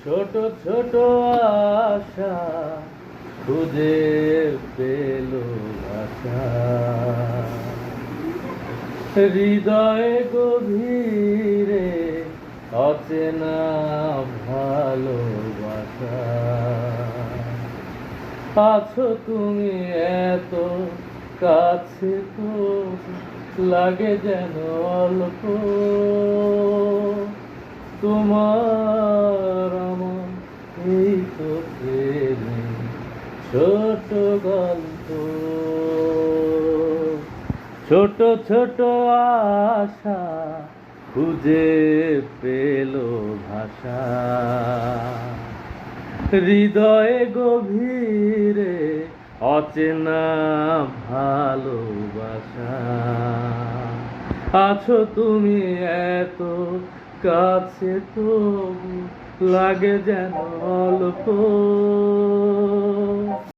ছোট ছোট আশা খুঁজে পেল ভাষা, হৃদয়ে গভীরে অচেনা ভালোবাসা। আছো তুমি এত কাছে, তো লাগে যেন অল্প। তোমার আমার এই তো প্রেমে ছোট গল্প। ছোট ছোট আশা খুঁজে পেল ভাষা, হৃদয়ে গভীরে অচেনা ভালোবাসা। আছো তুমি এত কাছে, তবু লাগে যেন অল্প।